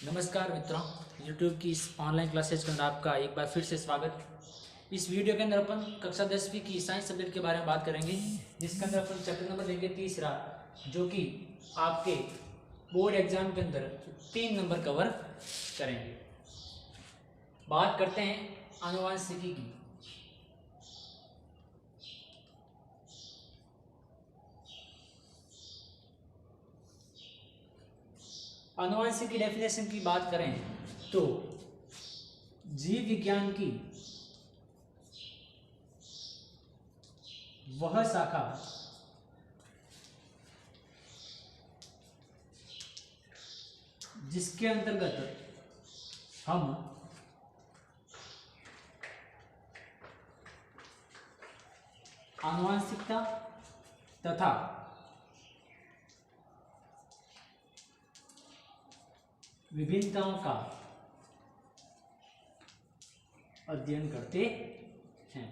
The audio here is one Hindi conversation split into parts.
नमस्कार मित्रों, YouTube की इस ऑनलाइन क्लासेज के अंदर आपका एक बार फिर से स्वागत। इस वीडियो के अंदर अपन कक्षा 10वीं की साइंस सब्जेक्ट के बारे में बात करेंगे, जिसके अंदर अपन चैप्टर नंबर लेंगे तीसरा, जो कि आपके बोर्ड एग्जाम के अंदर 3 नंबर कवर करेंगे। बात करते हैं आनुवंशिकी की। आनुवंशिकी की डेफिनेशन की बात करें तो जीव विज्ञान की वह शाखा जिसके अंतर्गत हम आनुवंशिकता तथा विभिन्नताओं का अध्ययन करते हैं।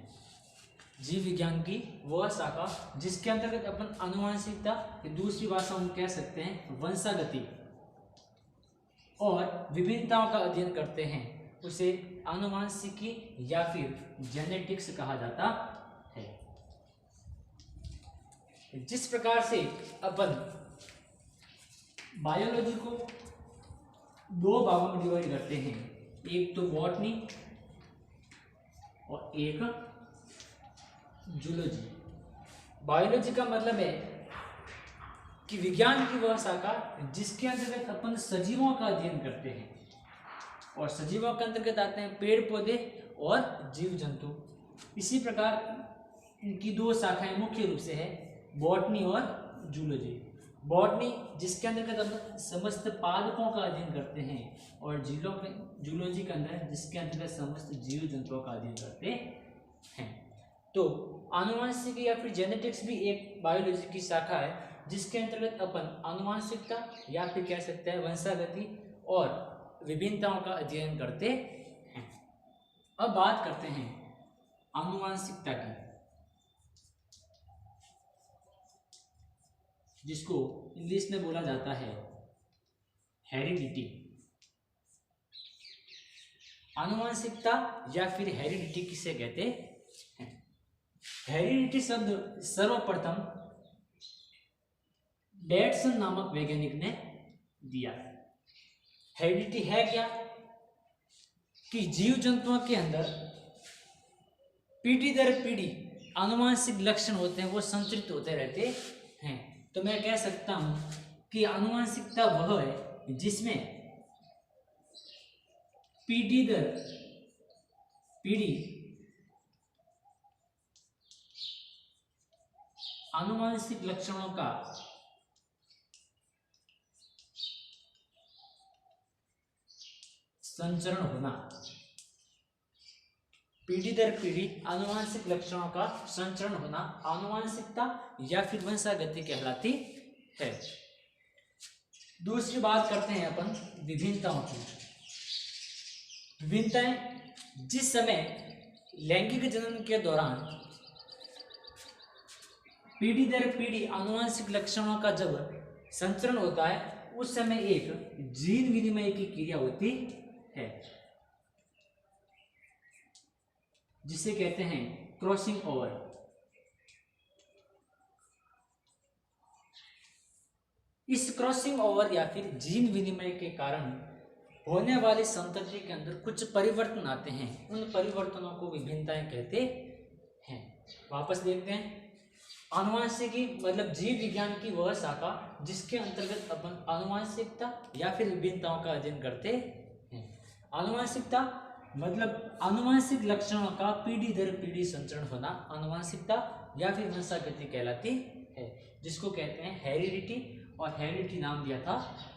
जीव विज्ञान की वह शाखा जिसके अंतर्गत अपन आनुवंशिकता की दूसरी भाषा में कह सकते हैं वंशागति और विभिन्नताओं का अध्ययन करते हैं, उसे आनुवंशिकी या फिर जेनेटिक्स कहा जाता है। जिस प्रकार से अपन बायोलॉजी को 2 भागों में डिवाइड करते हैं, एक तो बॉटनी और एक जूलॉजी। बायोलॉजी का मतलब है कि विज्ञान की वह शाखा जिसके अंतर्गत अपन सजीवों का अध्ययन करते हैं, और सजीवों के अंतर्गत आते हैं पेड़ पौधे और जीव जंतु। इसी प्रकार इनकी 2 शाखाएं मुख्य रूप से है, बॉटनी और जूलॉजी। बॉटनी जिसके अंतर्गत हम समस्त पादपों का अध्ययन करते हैं, और जूलॉजी के अंदर जिसके अंतर्गत समस्त जीव जंतुओं का अध्ययन करते हैं। तो आनुवंशिकी या फिर जेनेटिक्स भी एक बायोलॉजी की शाखा है, जिसके अंतर्गत अपन आनुवंशिकता या फिर कह सकते हैं वंशागति और विभिन्नताओं का अध्ययन करते हैं। अब बात करते हैं आनुवंशिकता की, जिसको इंग्लिश में बोला जाता है हेरिडिटी। आनुवंशिकता या फिर हेरिडिटी किसे कहते हैं? हेरिडिटी शब्द सर्वप्रथम डैटसन नामक वैज्ञानिक ने दिया। हेरिडिटी है क्या? कि जीव जंतुओं के अंदर पीढ़ी दर पीढ़ी आनुवंशिक लक्षण होते हैं, वो संचित होते रहते हैं। तो मैं कह सकता हूं कि आनुवंशिकता वह है जिसमें पीढ़ी दर पीढ़ी आनुवंशिक लक्षणों का संचरण होना। पीढ़ी दर पीढ़ी आनुवंशिक लक्षणों का संचरण होना आनुवंशिकता या फिर वंशागति कहलाती है। दूसरी बात करते हैं अपन विभिन्नताओं की। विभिन्नताएं जिस समय लैंगिक जनन के दौरान पीढ़ी दर पीढ़ी आनुवंशिक लक्षणों का जब संचरण होता है, उस समय एक जीन विनिमय की क्रिया होती है, जिसे कहते हैं क्रॉसिंग ओवर। इस क्रॉसिंग ओवर या फिर जीन विनिमय के कारण होने वाली संतति के अंदर कुछ परिवर्तन आते हैं, उन परिवर्तनों को विभिन्नताएं कहते हैं। वापस देखते हैं, आनुवंशिकी मतलब जीव विज्ञान की वह शाखा जिसके अंतर्गत अपन आनुवंशिकता या फिर विभिन्नताओं का अध्ययन करते हैं। आनुवंशिकता मतलब आनुवंशिक लक्षणों का पीढ़ी दर पीढ़ी संचरण होना आनुवंशिकता या फिर वंशागति कहलाती है, जिसको कहते हैं हेरिडिटी, और हेरिडिटी नाम दिया था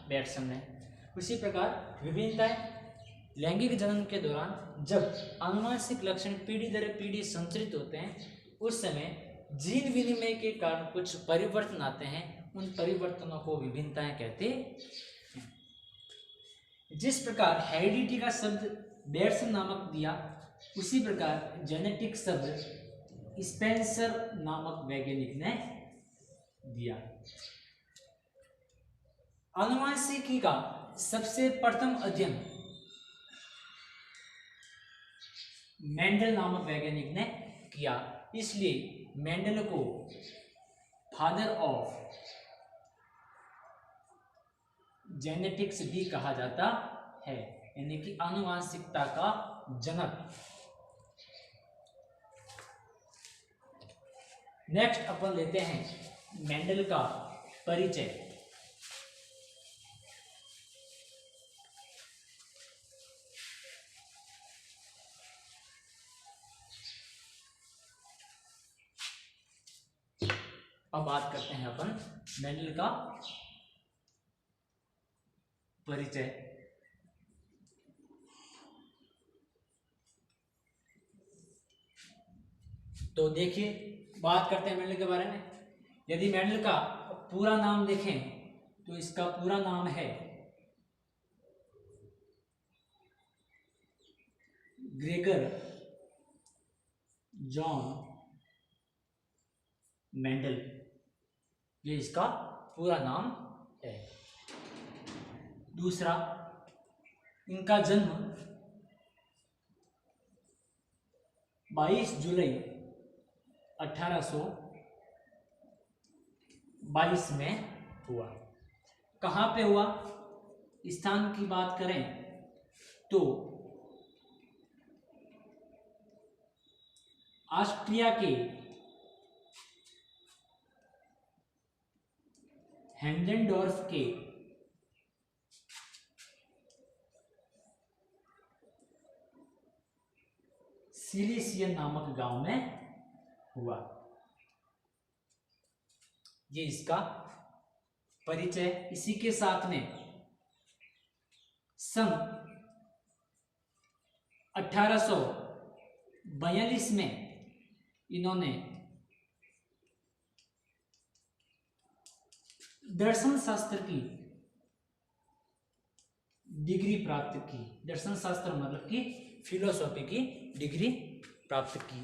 डैटसन ने। उसी प्रकार विभिन्नताएं लैंगिक जनन के दौरान जब आनुवंशिक लक्षण पीढ़ी दर पीढ़ी संचरित होते हैं, उस समय जीन विनिमय के कारण कुछ परिवर्तन आते हैं, उन परिवर्तनों को विभिन्नताएं कहते हैं। जिस प्रकार हेरिडिटी का शब्द डैटसन नामक दिया, उसी प्रकार जेनेटिक शब्द स्पेंसर नामक वैज्ञानिक ने दिया। आनुवंशिकी का सबसे प्रथम अध्ययन मेंडल नामक वैज्ञानिक ने किया, इसलिए मेंडल को फादर ऑफ जेनेटिक्स भी कहा जाता है, यानी कि आनुवांशिकता का जनक। नेक्स्ट अपन लेते हैं मेंडल का परिचय। अब बात करते हैं अपन मेंडल का परिचय। तो देखिए, बात करते हैं मेंडल के बारे में। यदि मेंडल का पूरा नाम देखें तो इसका पूरा नाम है ग्रेगर जॉन मेंडल, ये इसका पूरा नाम है। दूसरा, इनका जन्म 22 जुलाई 1822 में हुआ। कहाँ पे हुआ? स्थान की बात करें तो ऑस्ट्रिया के हेंडेनडोर्फ के सिलिसियन नामक गांव में हुआ। ये इसका परिचय। इसी के साथ में सन 1842 में इन्होंने दर्शन शास्त्र की डिग्री प्राप्त की। दर्शन शास्त्र मतलब कि फिलोसॉफी की डिग्री प्राप्त की।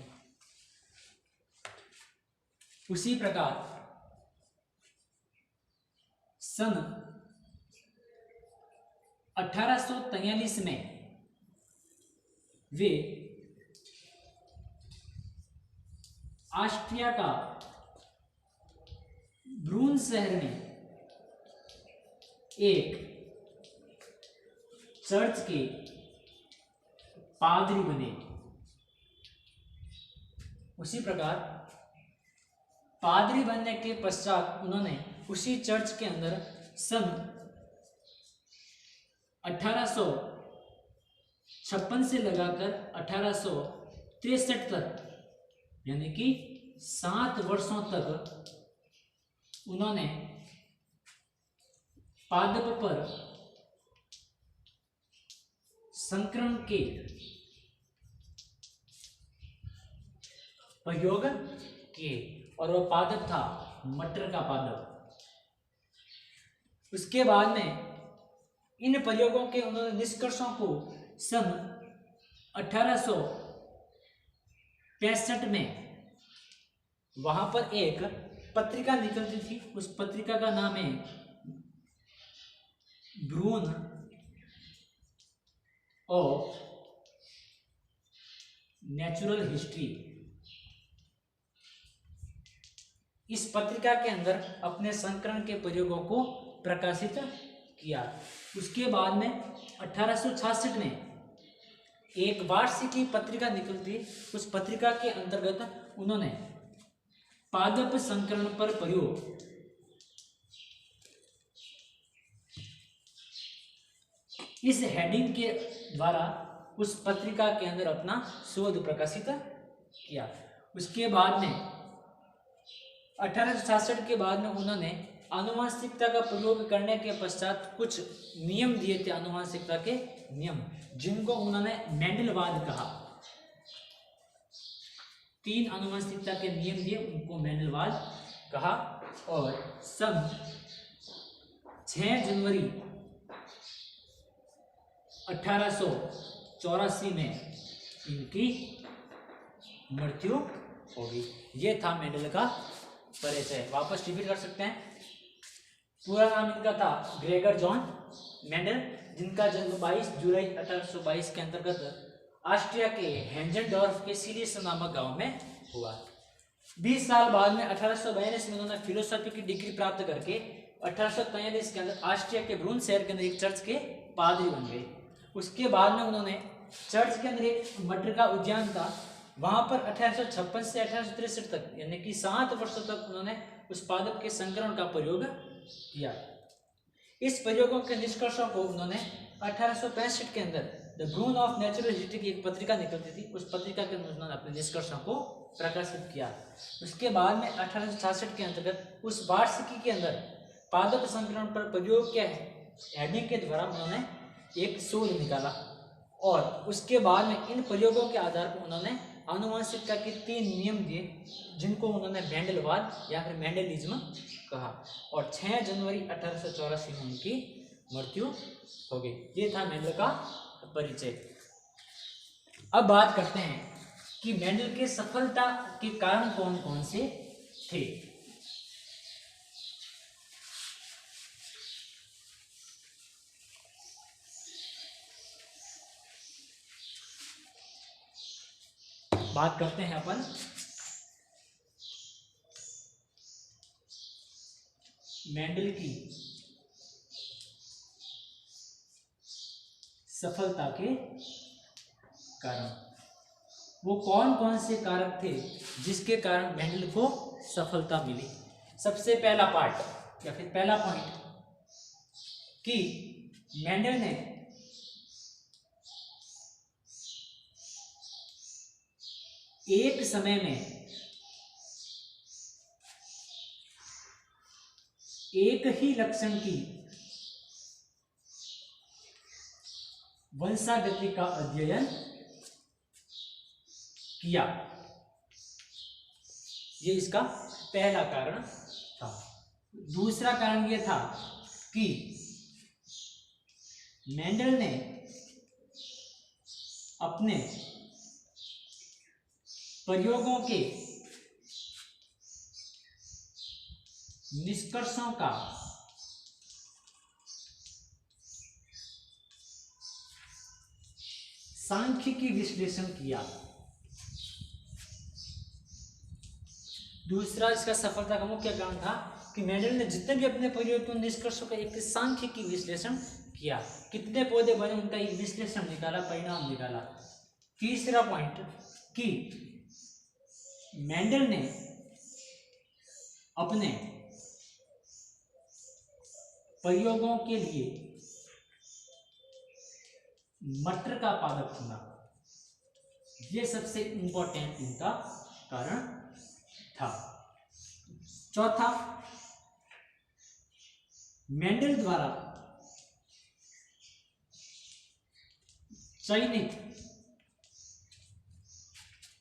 उसी प्रकार सन 1843 में वे ऑस्ट्रिया का ब्रून शहर में एक चर्च के पादरी बने। उसी प्रकार पादरी बनने के पश्चात उन्होंने उसी चर्च के अंदर सन 1856 से लगाकर 1863 तक, यानी कि 7 वर्षों तक उन्होंने पादप पर संक्रमण के प्रयोग किए, और वह पादप था मटर का पादप। उसके बाद में इन प्रयोगों के उन्होंने निष्कर्षों को सन 1865 में वहां पर एक पत्रिका निकलती थी। उस पत्रिका का नाम है ब्रून ऑफ नेचुरल हिस्ट्री। इस पत्रिका के अंदर अपने संकरण के प्रयोगों को प्रकाशित किया। उसके बाद में 1866 में एक वार्षिकी पत्रिका निकलती। उस पत्रिका के अंतर्गत उन्होंने पादप संकरण पर प्रयोग, इस हेडिंग के द्वारा उस पत्रिका के अंदर अपना शोध प्रकाशित किया। उसके बाद में 1866 के बाद में उन्होंने आनुवांशिकता का प्रयोग करने के पश्चात कुछ नियम दिए थे, आनुवांशिकता के नियम, जिनको उन्होंने मेंडलवाद कहा। 3 आनुवांशिकता के नियम दिए, उनको मेंडलवाद कहा। और सन 6 जनवरी 1884 में इनकी मृत्यु होगी। ये था मेंडल का परिचय। वापस रिपीट कर सकते हैं। पूरा नाम इनका था ग्रेगर जॉन मेंडल, जिनका जन्म 22 जुलाई 1822 के अंतर्गत ऑस्ट्रिया के हेंजेनडॉर्फ के सिलिस नामक गांव में हुआ। 20 साल बाद में 1842 में उन्होंने फिलोसॉफी की डिग्री प्राप्त करके 1843 के अंदर ऑस्ट्रिया के ब्रून शहर के अंदर एक चर्च के पादरी बन गए। उसके बाद में उन्होंने चर्च के अंदर एक मटर का उद्यान था, वहां पर 1856 से 1863 तक यानी कि 7 वर्षों तक उन्होंने उस पादप के संकरण का प्रयोग किया। इस प्रयोगों के निष्कर्षों को उन्होंने 1865 के अंदर द ब्रून ऑफ नेचुरल हिस्ट्री की एक पत्रिका निकलती थी, उस पत्रिका के अंदर उन्होंने अपने निष्कर्षों को प्रकाशित किया। उसके बाद में 1866 के अंतर्गत उस वार्षिकी के अंदर पादप संकरण पर प्रयोग के हेडिंग के द्वारा उन्होंने एक शोध निकाला और उसके बाद में इन प्रयोगों के आधार पर उन्होंने आनुवंशिकता के 3 नियम दिए, जिनको उन्होंने मेंडलवाद या फिर मेंडलिज्म कहा, और 6 जनवरी 1884 में उनकी मृत्यु हो गई। ये था मेंडल का परिचय। अब बात करते हैं कि मेंडल के सफलता के कारण कौन कौन से थे। बात करते हैं अपन मेंडल की सफलता के कारण। वो कौन कौन से कारक थे जिसके कारण मेंडल को सफलता मिली। सबसे पहला पार्ट या फिर पहला पॉइंट कि मेंडल ने एक समय में एक ही लक्षण की वंशागति का अध्ययन किया। ये इसका पहला कारण था। दूसरा कारण यह था कि मेंडल ने अपने प्रयोगों के निष्कर्षों का सांख्यिकी विश्लेषण किया। दूसरा इसका सफलता का मुख्य कारण था कि मेंडल ने जितने भी अपने प्रयोग के निष्कर्षों का एक सांख्यिकी विश्लेषण किया, कितने पौधे बने उनका एक विश्लेषण निकाला, परिणाम निकाला। तीसरा पॉइंट कि मेंडल ने अपने प्रयोगों के लिए मटर का पादप चुना। यह सबसे इंपॉर्टेंट इनका कारण था। चौथा, मेंडल द्वारा चयनित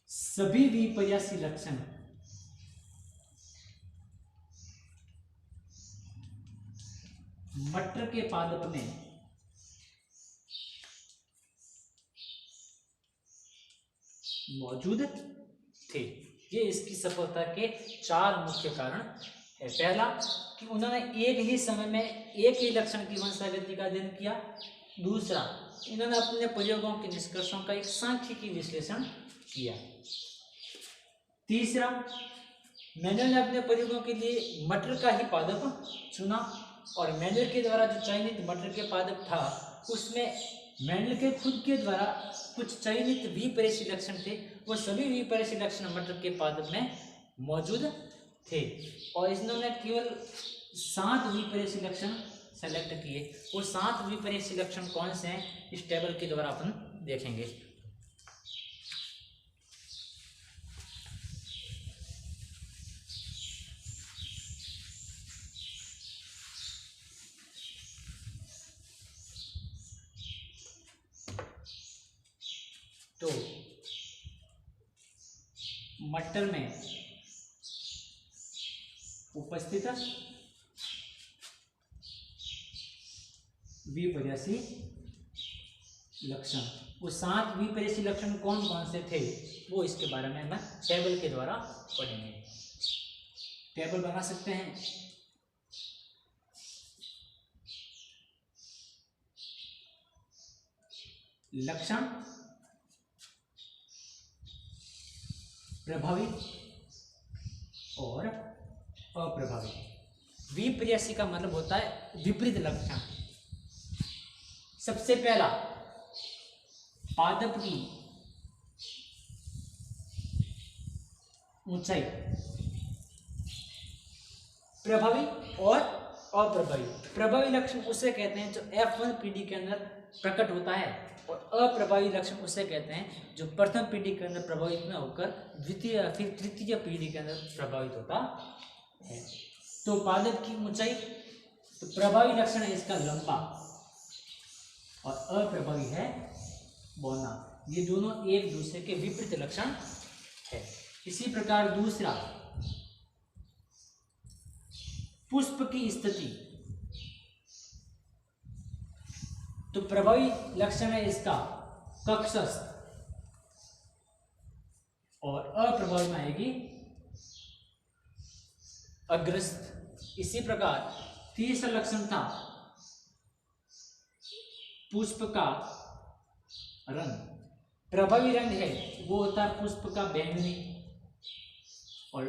सभी विपर्यासी लक्षण मटर के पादप में मौजूद थे। ये इसकी सफलता के 4 मुख्य कारण है। पहला कि उन्होंने एक ही समय में एक ही लक्षण की वंशागति का अध्ययन किया। दूसरा, इन्होंने अपने प्रयोगों के निष्कर्षों का एक सांख्यिकी विश्लेषण किया। तीसरा, मेंडल ने अपने प्रयोगों के लिए मटर का ही पादप चुना और मेंडल के द्वारा जो चयनित मटर के पादप था उसमें मेंडल के खुद के द्वारा कुछ चयनित विपरीत लक्षण थे। वो सभी विपरीत लक्षण मटर के पादप में मौजूद थे और इन्होंने केवल 7 विपरीत लक्षण सेलेक्ट किए। वो 7 विपरीत लक्षण कौन से हैं इस टेबल के द्वारा अपन देखेंगे। तो मटर में उपस्थित विपर्यासी लक्षण, वो 7 विपर्यासी लक्षण कौन कौन से थे वो इसके बारे में हम टेबल के द्वारा पढ़ेंगे। टेबल बना सकते हैं। लक्षण प्रभावी और अप्रभावी। विपर्ययी का मतलब होता है विपरीत लक्षण। सबसे पहला, पादप की ऊंचाई, प्रभावी और अप्रभावी। प्रभावी लक्षण उसे कहते हैं जो F1 पीढ़ी के अंदर प्रकट होता है, और अप्रभावी लक्षण उसे कहते हैं जो प्रथम पीढ़ी के अंदर प्रभावित न होकर द्वितीय या फिर तृतीय पीढ़ी के अंदर प्रभावित होता है। तो पादप की ऊंचाई, तो प्रभावी लक्षण है इसका लंबा, और अप्रभावी है बौना। ये दोनों एक दूसरे के विपरीत लक्षण है। इसी प्रकार दूसरा, पुष्प की स्थिति, तो प्रभावी लक्षण है इसका कक्षस्थ, और अप्रभावी में आएगी अग्रस्थ। इसी प्रकार तीसरा लक्षण था पुष्प का रंग। प्रभावी रंग है वो होता है पुष्प का बैंगनी, और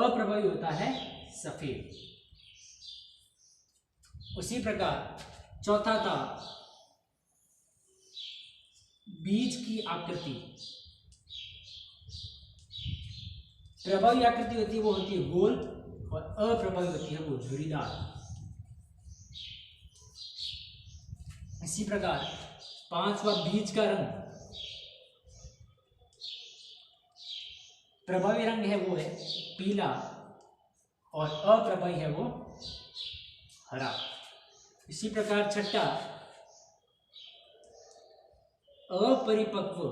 अप्रभावी होता है सफेद। उसी प्रकार चौथा था बीज की आकृति। प्रभावी आकृति होती है वो होती है गोल, और अप्रभावी होती है वो झुर्रीदार। इसी प्रकार पांचवा, बीज का रंग। प्रभावी रंग है वो है पीला, और अप्रभावी है वो हरा। इसी प्रकार छठा, अपरिपक्व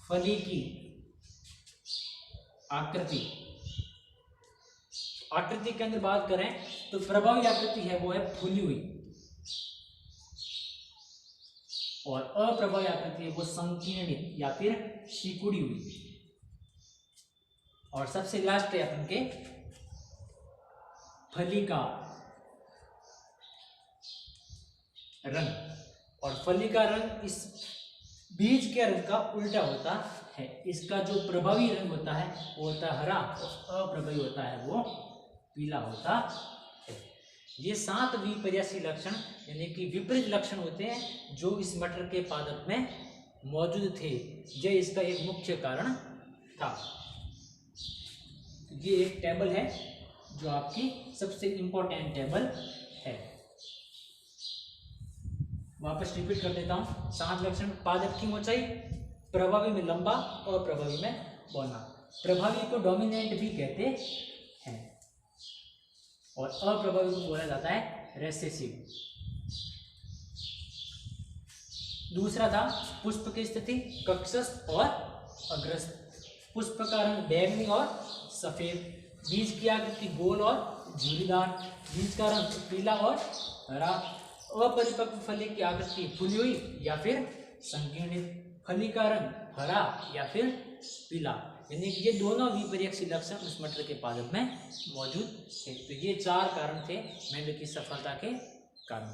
फली की आकृति। आकृति के अंदर बात करें तो प्रभावी आकृति है वो है फूली हुई, और अप्रभावी आकृति है वो संकीर्णित या फिर सिकुड़ी हुई। और सबसे लास्ट है अपन के फली का रंग, और फली का रंग इस बीज के रंग का उल्टा होता है। इसका जो प्रभावी रंग होता है वो होता है हरा, और अप्रभावी होता है वो पीला होता है। ये 7 विपर्ययी लक्षण यानी कि विपरीत लक्षण होते हैं जो इस मटर के पादप में मौजूद थे। ये इसका एक मुख्य कारण था। ये एक टेबल है जो आपकी सबसे इंपॉर्टेंट टेबल है। वापस रिपीट कर देता हूँ। 7 लक्षण: पादप की ऊंचाई, प्रभावी में लंबा और प्रभावी में बौना। प्रभावी को डोमिनेंट भी कहते हैं, और अप्रभावी को बोला जाता है रेसेसिव। दूसरा था पुष्प की स्थिति, कक्षस्थ और अग्रस्थ। पुष्प का रंग बैंगनी और सफेद, बीज की आकृति गोल और झुर्रीदार, बीज का रंग पीला और हरा। अपरिपक्व फली की आकृति फूली हुई या फिर संकीर्णित, फली का रंग हरा या फिर पीला। यानी कि ये दोनों विपर्ययी लक्षण उस मटर के पादप में मौजूद है। तो ये 4 कारण थे मेंढक की सफलता के कारण।